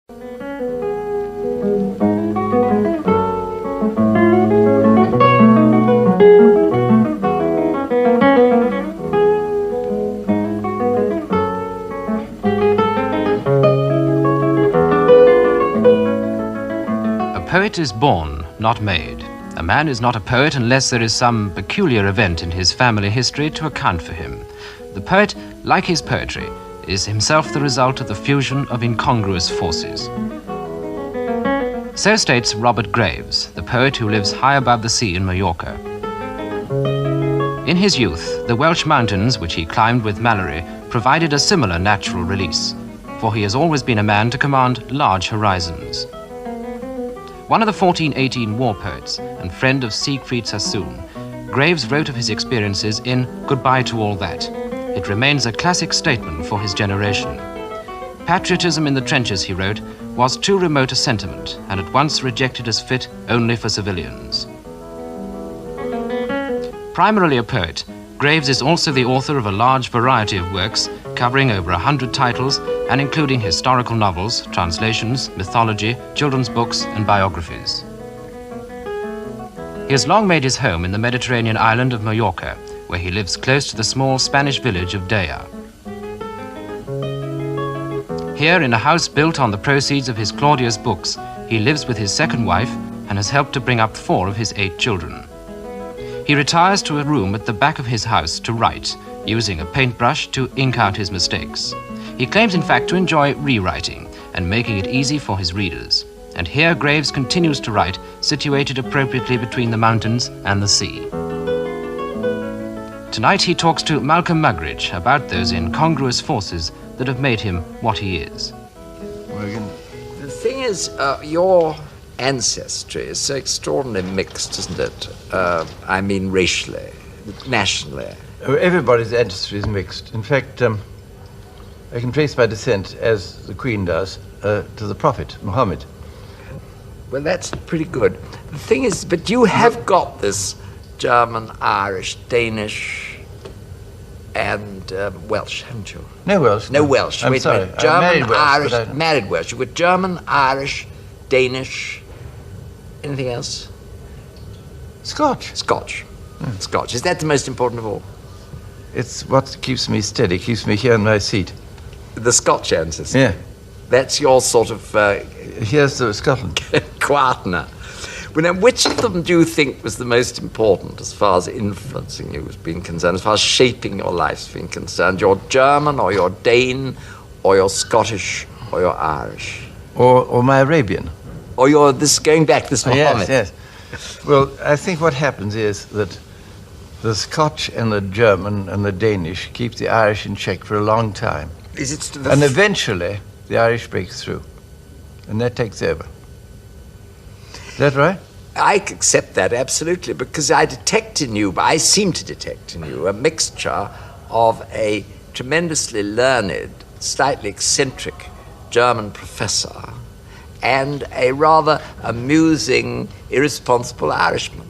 A poet is born, not made. A man is not a poet unless there is some peculiar event in his family history to account for him. The poet, like his poetry, is himself the result of the fusion of incongruous forces. So states Robert Graves, the poet who lives high above the sea in Mallorca. In his youth, the Welsh mountains, which he climbed with Mallory, provided a similar natural release, for he has always been a man to command large horizons. One of the 1418 war poets and friend of Siegfried Sassoon, Graves wrote of his experiences in Goodbye to All That. It remains a classic statement for his generation. Patriotism in the trenches, he wrote, was too remote a sentiment and at once rejected as fit only for civilians. Primarily a poet, Graves is also the author of a large variety of works covering over 100 titles and including historical novels, translations, mythology, children's books, and biographies. He has long made his home in the Mediterranean island of Mallorca, where he lives close to the small Spanish village of Deyá. Here, in a house built on the proceeds of his Claudio's books, he lives with his second wife and has helped to bring up 4 of his 8 children. He retires to a room at the back of his house to write, using a paintbrush to ink out his mistakes. He claims, in fact, to enjoy rewriting and making it easy for his readers. And here Graves continues to write, situated appropriately between the mountains and the sea. Tonight he talks to Malcolm Muggeridge about those incongruous forces that have made him what he is. The thing is, your ancestry is so extraordinarily mixed, isn't it? I mean racially, nationally. Everybody's ancestry is mixed. In fact, I can trace my descent, as the Queen does, to the Prophet, Muhammad. Well, that's pretty good. The thing is, but you have got this German, Irish, Danish, and Welsh, haven't you? No Welsh. No Welsh. I'm Wait sorry. a minute. German, married Welsh, Irish, married Welsh. You've got German, Irish, Danish, anything else? Scotch. Scotch. Scotch. Is that the most important of all? It's what keeps me steady, keeps me here in my seat. The Scotch ancestry? Yeah. That's your sort of... Here's Scotland. Quatner. Well, now, which of them do you think was the most important as far as influencing you has been concerned, as far as shaping your life has been concerned? Your German, or your Dane, or your Scottish, or your Irish? Or my Arabian. Or your going back this Muhammad? Yes. Well, I think what happens is that the Scotch and the German and the Danish keep the Irish in check for a long time. Is it and eventually, the Irish breaks through, and that takes over. Is that right? I accept that, absolutely, because I seem to detect in you a mixture of a tremendously learned, slightly eccentric German professor and a rather amusing, irresponsible Irishman.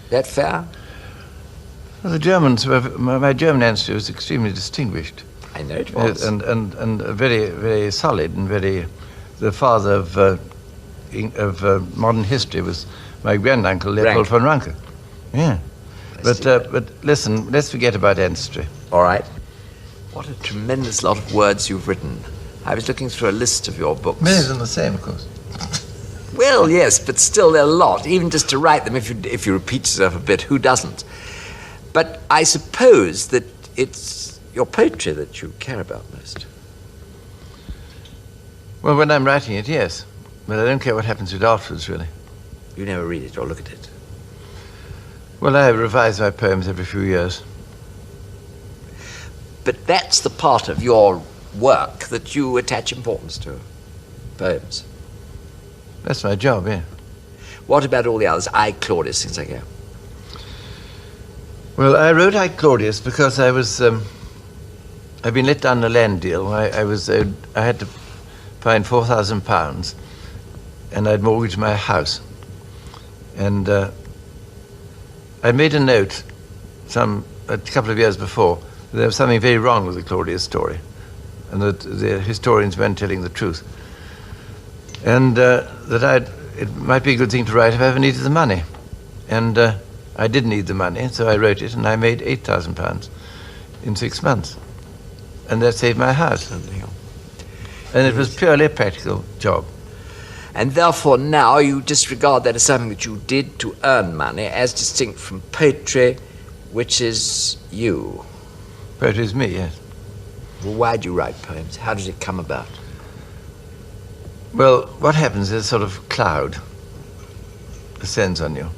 That fair? Well, the Germans my German ancestry was extremely distinguished. I know it was. And very, very solid and very... The father of modern history was my granduncle, Leopold von Ranke. Yeah. But listen, let's forget about ancestry. All right. What a tremendous lot of words you've written. I was looking through a list of your books. Many of them the same, of course. Well, yes, but still there are a lot. Even just to write them, if you repeat yourself a bit, who doesn't? But I suppose that it's your poetry that you care about most. Well, when I'm writing it, yes. But I don't care what happens to it afterwards, really. You never read it or look at it? Well, I revise my poems every few years. But that's the part of your work that you attach importance to, poems. That's my job, yeah. What about all the others? I, Claudius, things like that. Well, I wrote I, Claudius because I was... I'd been let down a land deal. I had to find £4,000, and I'd mortgaged my house. And I made a note a couple of years before that there was something very wrong with the Claudius story. and that the historians weren't telling the truth. And it might be a good thing to write if I ever needed the money. And I did need the money, so I wrote it, and I made £8,000 in 6 months. And that saved my house. And it was purely a practical job. And therefore now you disregard that as something that you did to earn money, as distinct from poetry, which is you. Poetry is me, yes. Well, why do you write poems? How does it come about? Well, what happens is a sort of cloud descends on you.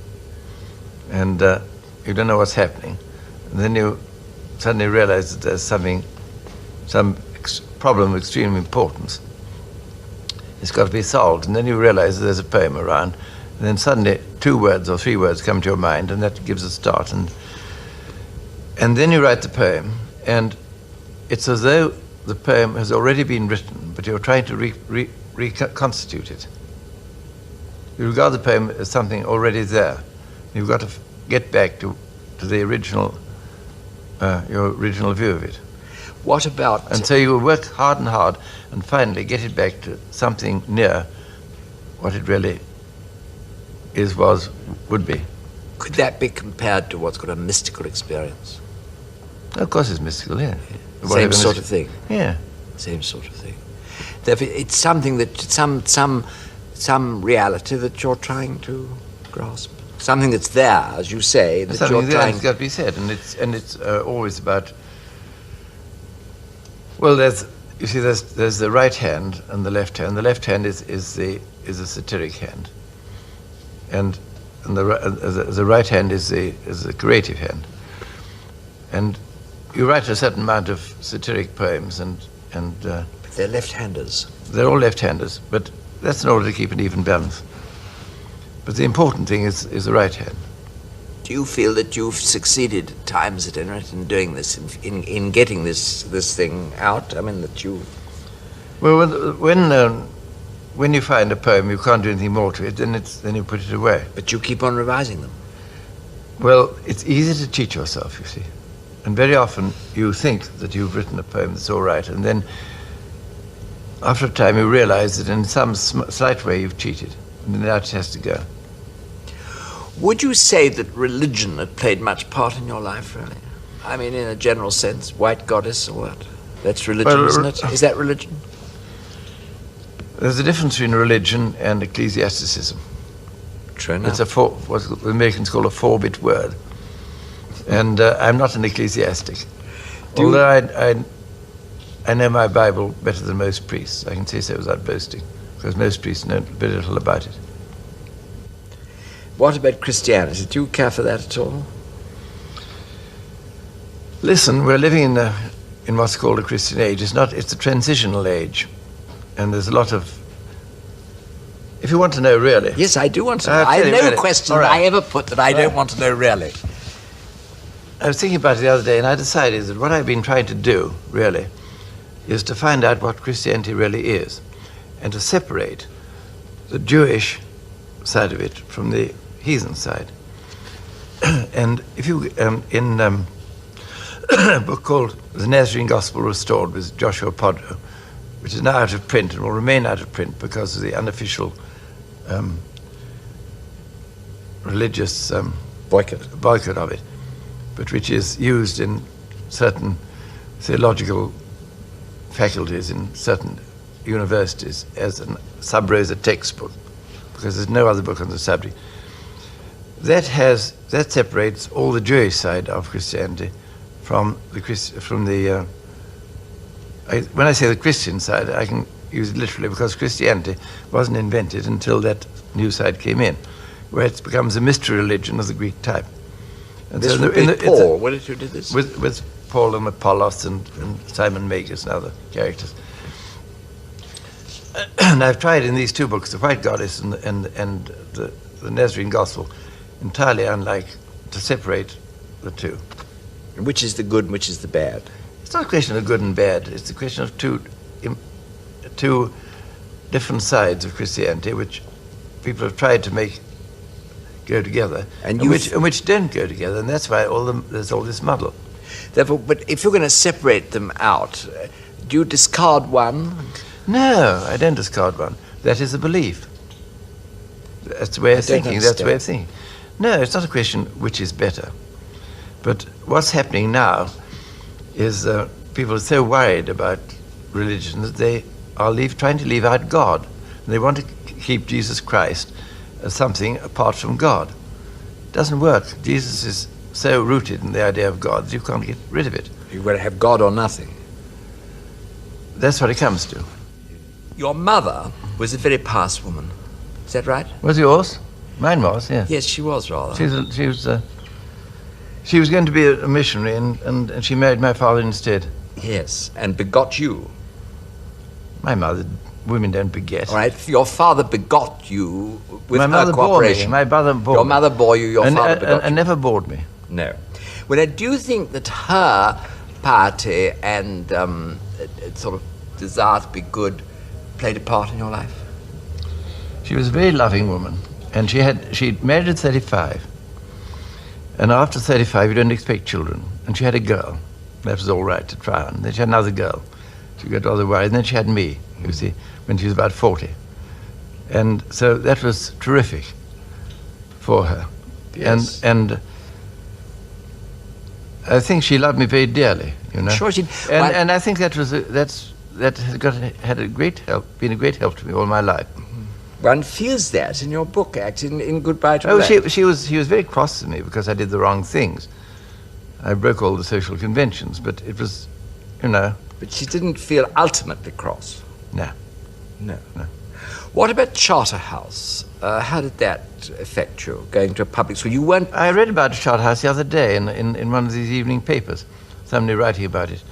And you don't know what's happening. And then you suddenly realize that there's some problem of extreme importance. It's got to be solved. And then you realize that there's a poem around. And then suddenly 2 words or 3 words come to your mind, and that gives a start. And then you write the poem, and it's as though the poem has already been written, but you're trying to reconstitute it. You regard the poem as something already there. You've got to get back to the original, your original view of it. What about... And so you work hard and hard, and finally get it back to something near what it really would be. Could that be compared to what's called a mystical experience? Of course it's mystical, yeah. Same sort of thing? Yeah. Same sort of thing. Therefore, it's something that, some reality that you're trying to grasp. Something that's there, as you say, that something you're there trying... It's got to be said, and it's always about... Well, there's the right hand and the left hand. The left hand is a satiric hand, and the right hand is the creative hand. And you write a certain amount of satiric poems, and But they're left-handers. They're all left-handers, but that's in order to keep an even balance. But the important thing is the right hand. Do you feel that you've succeeded at times, at any rate, in doing this, in getting this thing out? I mean, that you... Well, when you find a poem, you can't do anything more to it, then you put it away. But you keep on revising them. Well, it's easy to cheat yourself, you see. And very often you think that you've written a poem that's all right, and then after a time you realize that in some slight way you've cheated, and then that has to go. Would you say that religion had played much part in your life, really? I mean, in a general sense, white goddess or what? That's religion, well, isn't it? Is that religion? There's a difference between religion and ecclesiasticism. True enough. It's what the Americans call a 4-bit word. And I'm not an ecclesiastic. Although I know my Bible better than most priests. I can say so without boasting, because most priests know very little about it. What about Christianity? Do you care for that at all? Listen, we're living in what's called a Christian age. It's a transitional age. And there's a lot of... If you want to know really... Yes, I do want to know. I have no really. question Right. that I ever put that I don't want to know really. I was thinking about it the other day, and I decided that what I've been trying to do, really, is to find out what Christianity really is, and to separate the Jewish side of it from the heathen side. And if you, in a book called The Nazarene Gospel Restored with Joshua Podro, which is now out of print and will remain out of print because of the unofficial religious boycott of it, but which is used in certain theological faculties in certain universities as a sub rosa textbook, because there's no other book on the subject. That separates all the Jewish side of Christianity from the when I say the Christian side, I can use it literally, because Christianity wasn't invented until that new side came in, where it becomes a mystery religion of the Greek type. And this would be Paul. What did you do this? With Paul and Apollos and Simon Magus and other characters. And I've tried in these 2 books, The White Goddess and the Nazarene Gospel, entirely unlike, to separate the 2. Which is the good and which is the bad? It's not a question of good and bad. It's a question of two different sides of Christianity, which people have tried to make go together, and which don't go together, and that's why there's all this muddle. Therefore, but if you're going to separate them out, Do you discard one? No, I don't discard one. That is a belief. That's the way of thinking. That's the way of thinking. No, it's not a question which is better. But what's happening now is people are so worried about religion that they are trying to leave out God. They want to keep Jesus Christ as something apart from God. It doesn't work. Jesus is so rooted in the idea of God that you can't get rid of it. You've got to have God or nothing. That's what it comes to. Your mother was a very pious woman. Is that right? Was yours? Mine was, yes. Yes, she was rather. She was going to be a missionary, and she married my father instead. Yes, and begot you. My mother, women don't beget. All right, your father begot you with my her mother cooperation. Bore me. My mother bore Your me. mother bore you, your father begot you. And never bored me. No. Well, I do think that her piety and sort of desire to be good played a part in your life. She was a very loving woman, and she'd married at 35. And after 35, you don't expect children. And she had a girl. That was all right to try on. Then she had another girl. She got rather worried. And then she had me, you see, when she was about 40. And so that was terrific for her. Yes. And I think she loved me very dearly, you know. Sure she did. And I think that had a great help, been a great help to me all my life. One feels that in your book, actually, in Goodbye to Oh, Black. she was very cross with me because I did the wrong things. I broke all the social conventions, but it was, you know. But she didn't feel ultimately cross. No. No. What about Charterhouse? How did that affect you, going to a public school? You weren't... I read about Charterhouse the other day in one of these evening papers, somebody writing about it,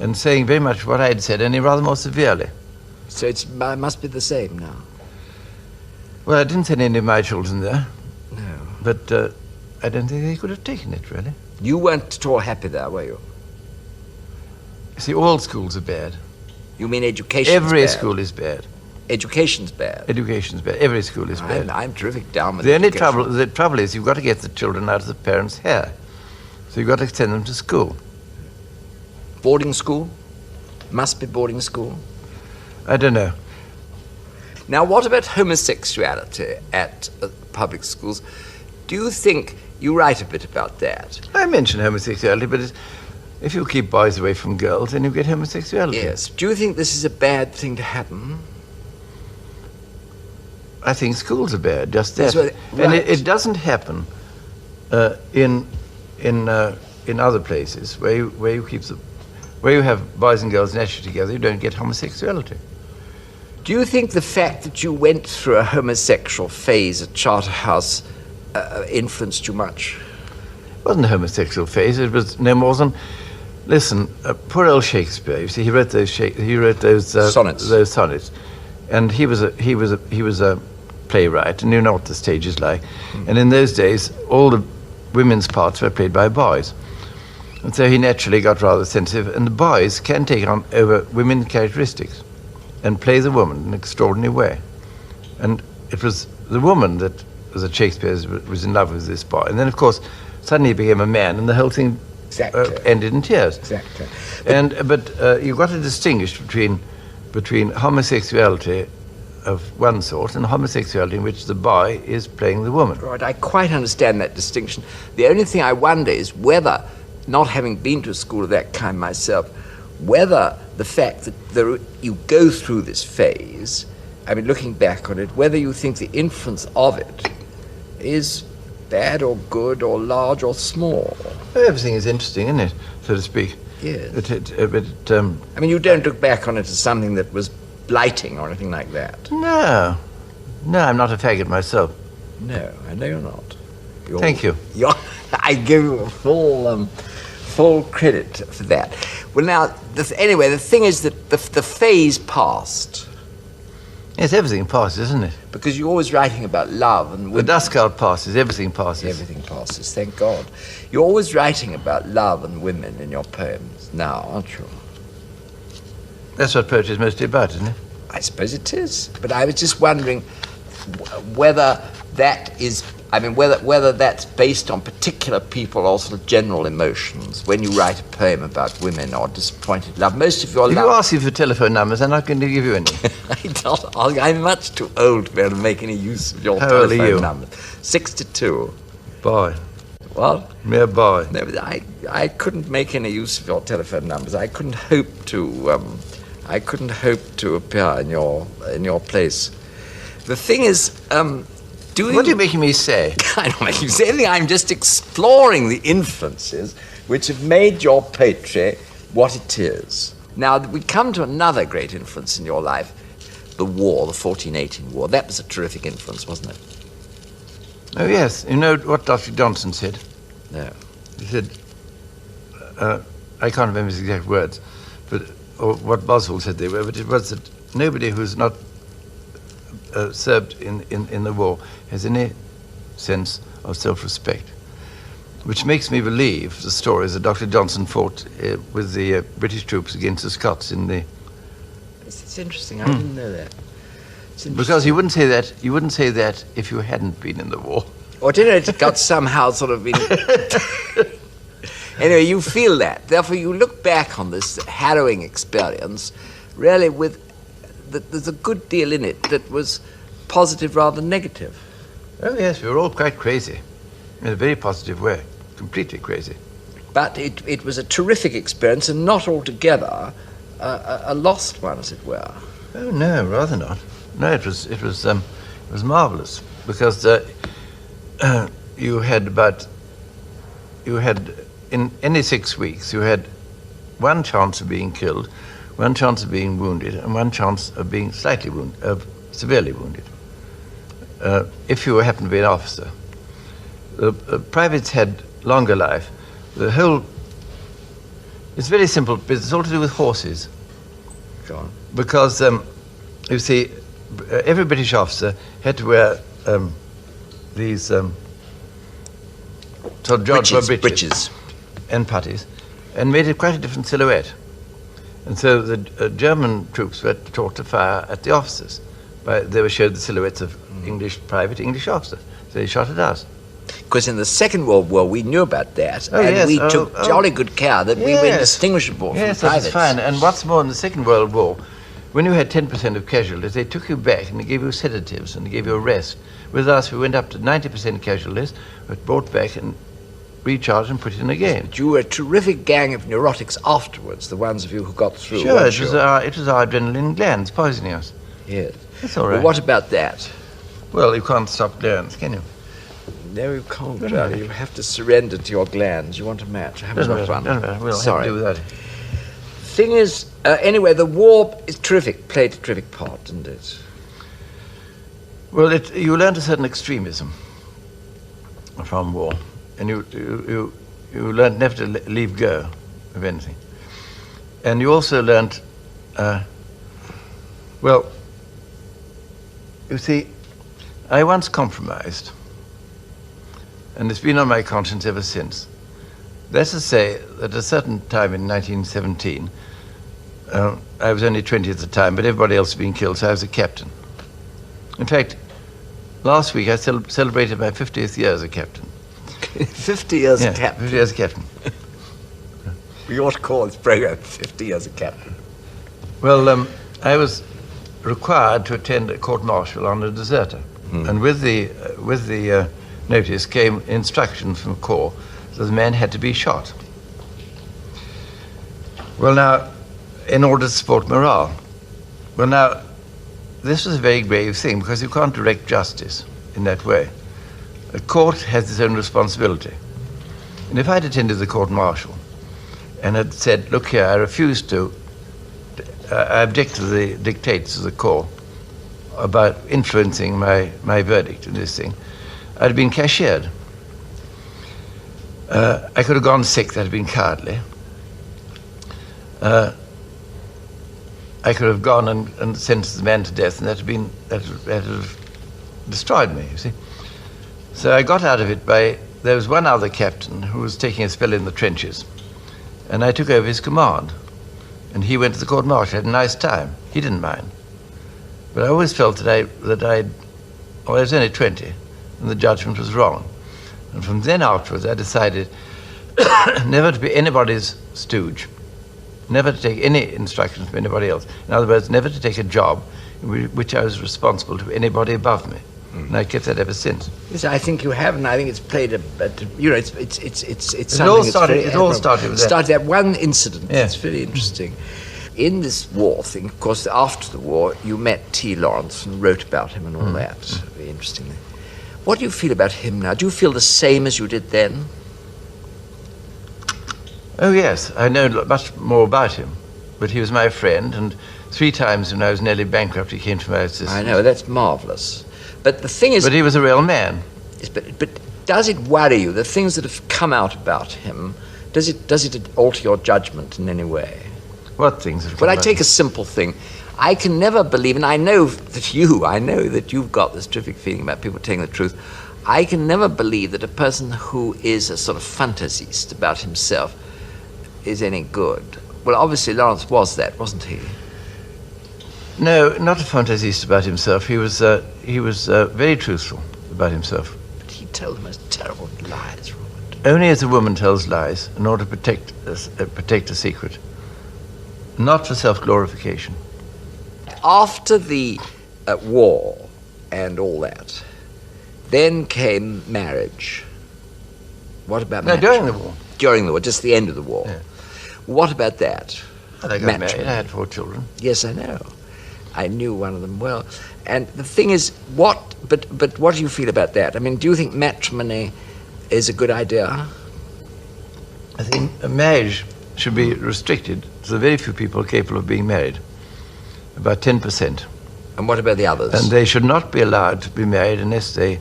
and saying very much what I had said, only rather more severely. So it must be the same now. Well, I didn't send any of my children there. No. But I don't think they could have taken it, really. You weren't at all happy there, were you? You see, all schools are bad. You mean education's Every bad? school is bad. Education's bad. Education's bad. Every school is bad. I'm terrific down with The only education. the trouble is you've got to get the children out of the parents' hair. So you've got to send them to school. Boarding school? Must be boarding school. I don't know. Now, what about homosexuality at public schools? Do you think you write a bit about that? I mention homosexuality, but if you keep boys away from girls, then you get homosexuality. Yes. Do you think this is a bad thing to happen? I think schools are bad, just that. Right. And it doesn't happen in other places where you have boys and girls naturally together. You don't get homosexuality. Do you think the fact that you went through a homosexual phase at Charterhouse influenced you much? It wasn't a homosexual phase. It was no more than, listen, poor old Shakespeare. You see, he wrote those sonnets. Those sonnets, and he was a playwright and knew not what the stage is like. And in those days, all the women's parts were played by boys, and so he naturally got rather sensitive. And the boys can take on over women characteristics and play the woman in an extraordinary way. And it was the woman that Shakespeare was in love with this boy. And then, of course, suddenly he became a man, and the whole thing ended in tears. Exactly. But you've got to distinguish between homosexuality of one sort and homosexuality in which the boy is playing the woman. Right, I quite understand that distinction. The only thing I wonder is whether, not having been to a school of that kind myself, whether the fact that you go through this phase, I mean, looking back on it, whether you think the influence of it is bad or good or large or small. Everything is interesting, isn't it, so to speak? Yes. I mean, you don't look back on it as something that was blighting or anything like that. No, I'm not a faggot myself. No, I know you're not. Thank you. I give you full credit for that. Well, now, anyway, the thing is that the phase passed. Yes, everything passes, isn't it? Because you're always writing about love and women. The dust cloud passes, everything passes. Everything passes, thank God. You're always writing about love and women in your poems now, aren't you? That's what poetry is mostly about, isn't it? I suppose it is. But I was just wondering whether that is I mean, whether that's based on particular people or sort of general emotions. When you write a poem about women or disappointed love, most of your If love... you ask you for telephone numbers, I'm not going to give you any. I'm much too old to be able to make any use of your How old are telephone you? numbers. 62. Boy. What? Mere boy. No, but I couldn't make any use of your telephone numbers. I couldn't hope to appear in your place. The thing is, What are you making me say? I don't make you say anything. I'm just exploring the influences which have made your poetry what it is. Now, we come to another great influence in your life, the war, the 1418 war. That was a terrific influence, wasn't it? Oh, yes. You know what Dr. Johnson said? No. He said, I can't remember his exact words, or what Boswell said they were, but it was that nobody who's not served in the war has any sense of self-respect, which makes me believe the stories that Dr. Johnson fought with the British troops against the Scots in the... It's interesting. I didn't know that. Because you wouldn't say that if you hadn't been in the war. Or did it got somehow sort of been... Anyway, you feel that. Therefore, you look back on this harrowing experience really with... There's a good deal in it that was positive rather than negative. Oh, yes, we were all quite crazy, in a very positive way, completely crazy. But it was a terrific experience and not altogether a lost one, as it were. Oh, no, rather not. No, it was marvelous, because you had in any 6 weeks, you had one chance of being killed, one chance of being wounded, and one chance of being severely wounded, if you happen to be an officer. Privates had longer life. It's very simple, but it's all to do with horses. Go on. Because, you see, every British officer had to wear these sort of breeches and puttees, and made it quite a different silhouette. And so the German troops were taught to fire at the officers. They were showed the silhouettes of English officers. So they shot at us. Because in the Second World War, we knew about that, we took jolly good care that we were indistinguishable from privates. Yes, that's fine. And what's more, in the Second World War, when you had 10% of casualties, they took you back and they gave you sedatives and they gave you a rest. With us, we went up to 90% casualties, but brought back and recharged and put in again. But you were a terrific gang of neurotics afterwards, the ones of you who got through. Sure, it was our adrenaline glands poisoning us. Yes. That's all right. Well, what about that? Well, you can't stop glands, can you? No, you can't, Charlie. You have to surrender to your glands. You want a match? I haven't got one. We'll Sorry. have to do that. Thing is, anyway, the war is terrific, played a terrific part, didn't it? Well, you learned a certain extremism from war, and you learned never to leave go of anything. And you also learned, well, you see, I once compromised, and it's been on my conscience ever since. That's to say that at a certain time in 1917, I was only 20 at the time, but everybody else had been killed, so I was a captain. In fact, last week I celebrated my 50th year as a captain. 50 years as captain? 50 years as a captain. We ought to call this program 50 years as a captain. Well, I was required to attend a court-martial on a deserter. And with the notice came instructions from Corps that the man had to be shot. Well, now, in order to support morale. Well, now, this was a very grave thing because you can't direct justice in that way. A court has its own responsibility. And if I'd attended the court-martial and had said, look here, I refuse to, I object to the dictates of the court about influencing my verdict in this thing, I'd have been cashiered. I could have gone sick, that'd have been cowardly. I could have gone and sentenced the man to death, and that'd have destroyed me, you see. So I got out of it there was one other captain who was taking a spell in the trenches, and I took over his command. And he went to the court-martial, had a nice time. He didn't mind. But I always felt that I was only 20, and the judgment was wrong. And from then outwards, I decided never to be anybody's stooge, never to take any instructions from anybody else. In other words, never to take a job in which I was responsible to anybody above me. And I kept that ever since. Yes, I think you have, and I think it's played it's It all started with that. Started that one incident. Yeah. It's very interesting. In this war thing, of course, after the war, you met T. Lawrence and wrote about him and all that. Very interestingly. What do you feel about him now? Do you feel the same as you did then? Oh yes, I know much more about him, but he was my friend, and 3 times when I was nearly bankrupt, he came to my assistance. I know, that's marvelous. But the thing is... But he was a real man. Yes, but does it worry you, the things that have come out about him, does it alter your judgment in any way? What things have come Well, I out? take a simple thing. I can never believe, and I know that you've got this terrific feeling about people telling the truth. I can never believe that a person who is a sort of fantasist about himself is any good. Well, obviously Lawrence was that, wasn't he? No, not a fantasist about himself. He was very truthful about himself. But he told the most terrible lies, Robert. Only as a woman tells lies in order to protect a secret, not for self-glorification. After the war and all that, then came marriage. What about No, marriage? during the war. During the war, just the end of the war. Yeah. What about that? I got married. I had 4 children. Yes, I know. I knew one of them well. And the thing is, but what do you feel about that? I mean, do you think matrimony is a good idea? I think a marriage should be restricted to the very few people capable of being married, about 10%. And what about the others? And they should not be allowed to be married unless they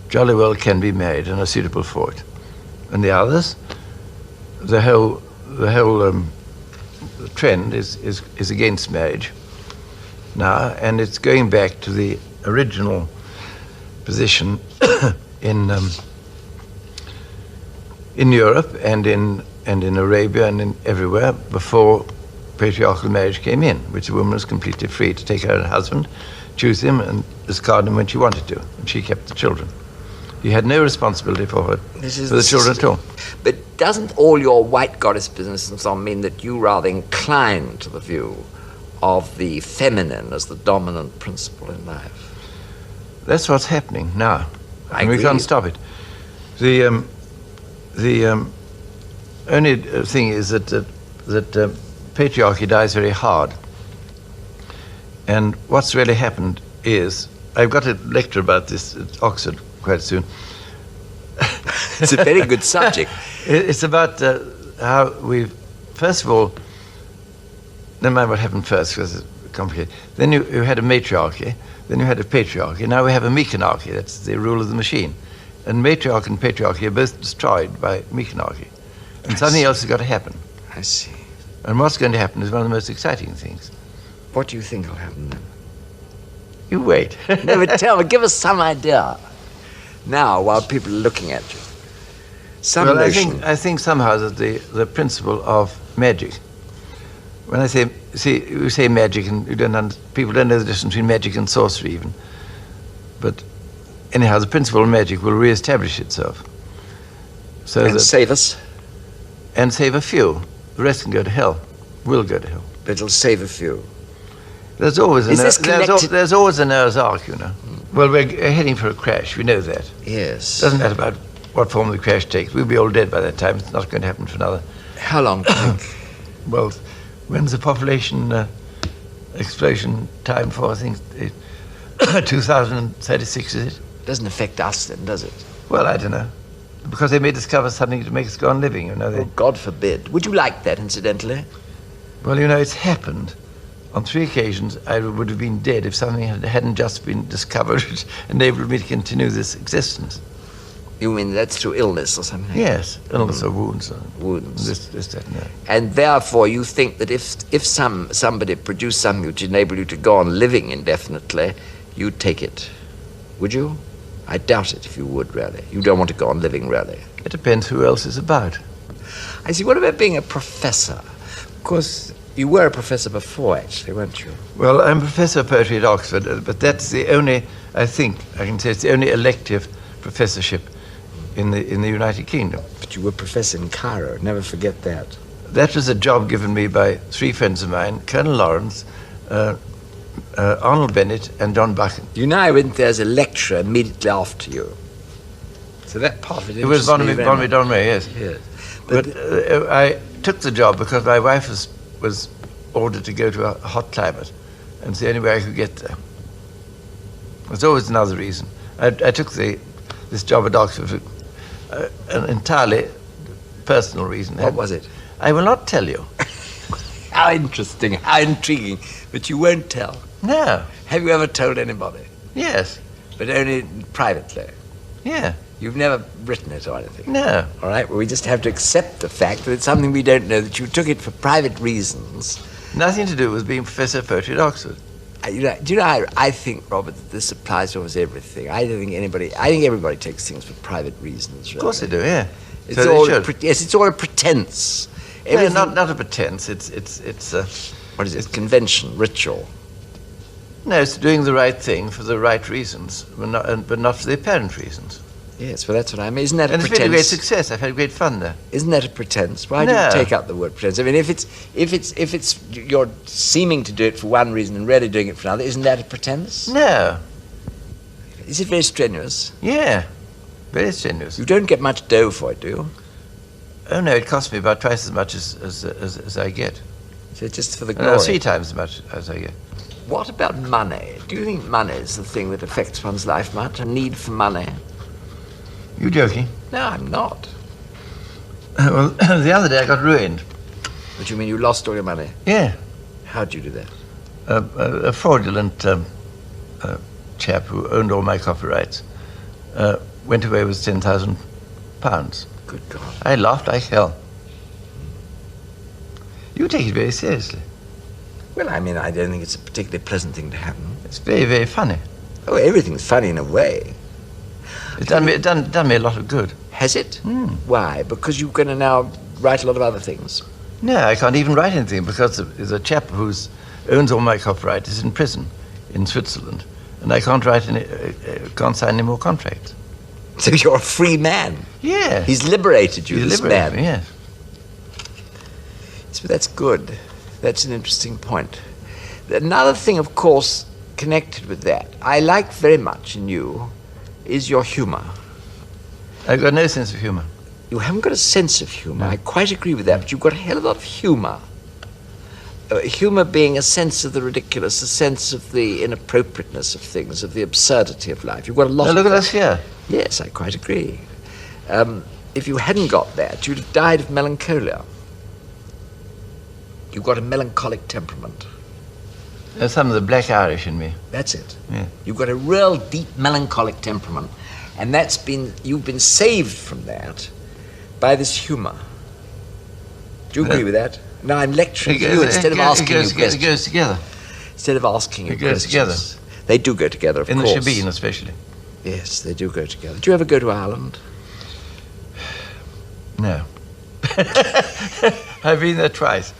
jolly well can be married and are suitable for it. And the others, the whole trend is against marriage now, and it's going back to the original position in Europe and in Arabia and in everywhere before patriarchal marriage came in, which a woman was completely free to take her own husband, choose him, and discard him when she wanted to, and she kept the children. He had no responsibility for the children at all. But doesn't all your white goddess business and so on mean that you rather incline to the view of the feminine as the dominant principle in life? That's what's happening now, and we agree. can't stop it. The only thing is that patriarchy dies very hard, and what's really happened is, I've got a lecture about this at Oxford quite soon. It's a very good subject. It's about how we've, first of all, never mind what happened first because it's complicated. Then you had a matriarchy, then you had a patriarchy, now we have a mechanarchy, that's the rule of the machine. And matriarchy and patriarchy are both destroyed by mechanarchy. And something else has got to happen. I see. And what's going to happen is one of the most exciting things. What do you think will happen then? You wait. No, but tell me, give us some idea now while people are looking at you. Some Well, notion. I think somehow that the principle of magic, when I say, you say magic, and people don't know the difference between magic and sorcery even. But anyhow, the principle of magic will re-establish itself. So And that, save us, and save a few. The rest can go to hell, will go to hell. but it'll save a few. There's always Is this connected- there's always a Noah's Ark, you know. Well, we're heading for a crash, we know that. Yes. Doesn't matter about what form the crash takes. We'll be all dead by that time. It's not going to happen for another. How long do you think? Well, when's the population explosion time for? I think 2036, is it? Doesn't affect us then, does it? Well, I don't know. Because they may discover something to make us go on living, you know. Oh, God forbid. Would you like that, incidentally? Well, you know, it's happened. On 3 occasions, I would have been dead if something hadn't just been discovered which enabled me to continue this existence. You mean that's through illness or something? Yes, illness or wounds. Or Wounds. This, that, and that. And therefore you think that if somebody produced something which enabled you to go on living indefinitely, you'd take it. Would you? I doubt it if you would, really. You don't want to go on living, really. It depends who else is about. I see. What about being a professor? Of course, you were a professor before, actually, weren't you? Well, I'm a professor of poetry at Oxford, but that's the only, I think, I can say it's the only elective professorship in the United Kingdom. But you were professor in Cairo, never forget that. That was a job given me by three friends of mine, Colonel Lawrence, Arnold Bennett and John Buchan. You know I went there as a lecturer immediately after you. So that part of it It was interests me very much. Donmay, yes. Yes. But I took the job because my wife was ordered to go to a hot climate, and it's the only way I could get there. There's always another reason. I took this job at Oxford for an entirely personal reason. What was it? I will not tell you. How interesting, how intriguing. But you won't tell. No. Have you ever told anybody? Yes. But only privately? Yeah. You've never written it or anything? No. All right, well, we just have to accept the fact that it's something we don't know, that you took it for private reasons. Nothing to do with being Professor of Poetry at Oxford. Do you know, I think, Robert, that this applies to almost everything. I think everybody takes things for private reasons. Really. Of course they do, yeah. It's So all they should. yes, it's all a pretense. No, Everything- not a pretense. It's What is it? Convention, ritual. no, it's doing the right thing for the right reasons, but not for the apparent reasons. Yes, well, that's what I mean. Isn't that a And it's been a great pretense? success. I've had great fun there. Isn't that a pretense? Why do you No. take out the word pretense? I mean, if it's you're seeming to do it for one reason and really doing it for another, isn't that a pretense? No. Is it very strenuous? Yeah. Very strenuous. You don't get much dough for it, do you? Oh no, it costs me about twice as much as I get. So just for the No, glory. 3 times as much as I get. What about money? Do you think money is the thing that affects one's life much? A need for money? You joking? No, I'm not. Well, the other day I got ruined. What do you mean you lost all your money? Yeah. How'd you do that? A fraudulent chap who owned all my copyrights went away with £10,000. Good God. I laughed like hell. You take it very seriously. Well, I mean, I don't think it's a particularly pleasant thing to happen. It's very, very funny. Oh, everything's funny in a way. It's done me a lot of good. Has it? Why? Because you're going to now write a lot of other things. No, I can't even write anything because there's a chap who owns all my copyright is in prison in Switzerland, and I can't can't sign any more contracts. So you're a free man. Yeah. He's liberated you, this liberated man. me, yes. So that's good. That's an interesting point. Another thing, of course, connected with that, I like very much in you, is your humor. I've got no sense of humor. You haven't got a sense of humor. No. I quite agree with that, but you've got a hell of a lot of humor. Humor being a sense of the ridiculous, a sense of the inappropriateness of things, of the absurdity of life. You've got a lot Now of look at that. us here. Yes, I quite agree. If you hadn't got that, you'd have died of melancholia. You've got a melancholic temperament. There's some of the black Irish in me. That's it. Yeah. You've got a real deep melancholic temperament. And you've been saved from that by this humor. Do you agree with that? Now I'm lecturing you instead of asking you questions. It goes together. Instead of asking you It goes questions. They do go together, of In the course. shebeen especially. Yes, they do go together. Do you ever go to Ireland? No. I've been there twice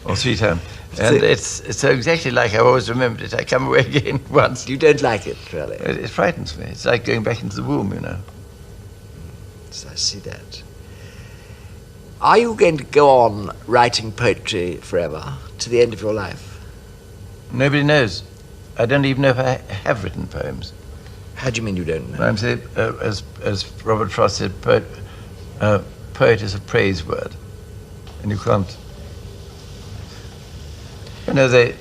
or 3 times. And it's so exactly like I've always remembered it. I come away again once. You don't like it, really? It frightens me. It's like going back into the womb, you know. So I see that. Are you going to go on writing poetry forever, to the end of your life? Nobody knows. I don't even know if I have written poems. How do you mean you don't know? I'm saying, as Robert Frost said, poet is a praise word, and you can't. You know,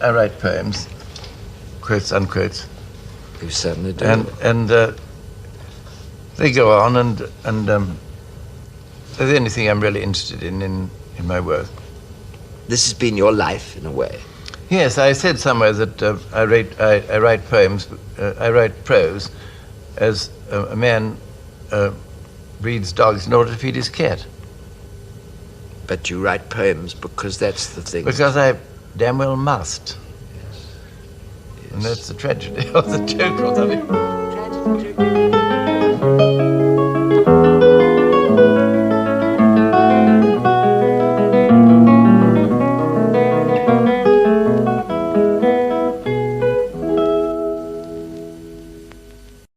I write poems, quotes, unquotes, You certainly do. and they go on, and they're the only thing I'm really interested in my work. This has been your life, in a way. Yes, I said somewhere that I write poems, I write prose, as a man breeds dogs in order to feed his cat. But you write poems because that's the thing. Because I damn well must. Yes. And that's the tragedy or the joke or something. Tragedy, joke.